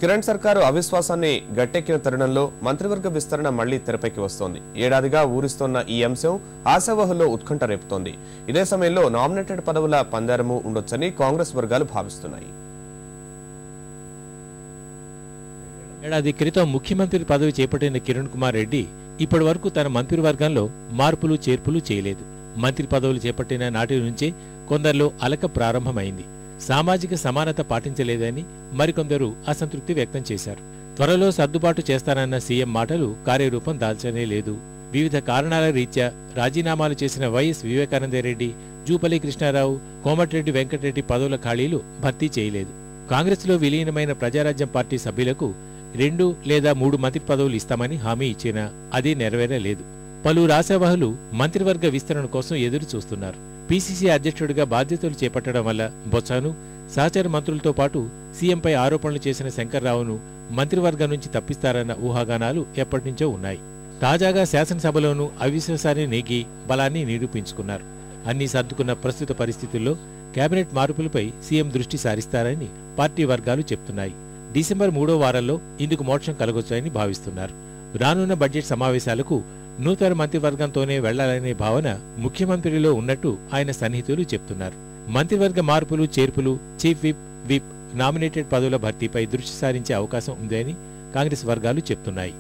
కిరణ్ సర్కారు అవిశ్వాసాన్ని గట్టెక్కిన తరుణంలో మంత్రివర్గ విస్తరణ మళ్లీ తెరపైకి వస్తోంది. ఏడాదిగా ఊరిస్తోన్న ఈ అంశం ఆశావహుల్లో ఉత్కంఠ రేపుతోంది. ఇదే సమయంలో నామినేటెడ్ పదవుల పందారము ఉండొచ్చని కాంగ్రెస్ వర్గాలు భావిస్తున్నాయి. ఏడాది క్రితం ముఖ్యమంత్రి పదవి చేపట్టిన కిరణ్ కుమార్ రెడ్డి ఇప్పటి వరకు తన మంత్రివర్గంలో మార్పులు చేర్పులు చేయలేదు. మంత్రి పదవులు చేపట్టిన నాటి నుంచే కొందరిలో అలక ప్రారంభమైంది. సామాజిక సమానత పాటించలేదని మరికొందరు అసంతృప్తి వ్యక్తం చేశారు. త్వరలో సర్దుబాటు చేస్తానన్న సీఎం మాటలు కార్యరూపం దాల్చనే లేదు. వివిధ కారణాల రీత్యా రాజీనామాలు చేసిన వైఎస్ వివేకానందరెడ్డి, జూపల్లి కృష్ణారావు, కోమటిరెడ్డి వెంకటరెడ్డి పదవుల ఖాళీలు భర్తీ చేయలేదు. కాంగ్రెస్లో విలీనమైన ప్రజారాజ్యం పార్టీ సభ్యులకు 2 లేదా 3 మంత్రి పదవులు ఇస్తామని హామీ ఇచ్చినా అది నెరవేరలేదు. పలువురు ఆశావహులు మంత్రివర్గ విస్తరణ కోసం ఎదురు చూస్తున్నారు. పీసీసీ అధ్యక్షుడిగా బాధ్యతలు చేపట్టడం వల్ల బొత్సాను, సహచర మంత్రులతో పాటు సీఎంపై ఆరోపణలు చేసిన శంకర్రావును మంత్రివర్గం నుంచి తప్పిస్తారన్న ఊహాగానాలు ఎప్పటినుంచో ఉన్నాయి. తాజాగా శాసనసభలోనూ అవిశ్వాసాన్ని నెగ్గి బలాన్ని నిరూపించుకున్నారు. అన్నీ సర్దుకున్న ప్రస్తుత పరిస్థితుల్లో కేబినెట్ మార్పులపై సీఎం దృష్టి సారిస్తారని పార్టీ వర్గాలు చెప్తున్నాయి. డిసెంబర్ 3వ వారంలో ఇందుకు మోక్షం కలగొచ్చని భావిస్తున్నారు. రానున్న బడ్జెట్ సమావేశాలకు నూతన మంత్రివర్గంతోనే వెళ్లాలనే భావన ముఖ్యమంత్రిలో ఉన్నట్టు ఆయన సన్నిహితులు చెప్తున్నారు. మంత్రివర్గ మార్పులు చేర్పులు, చీఫ్ విప్, నామినేటెడ్ పదవుల భర్తీపై దృష్టి సారించే అవకాశం ఉందని కాంగ్రెస్ వర్గాలు చెప్తున్నాయి.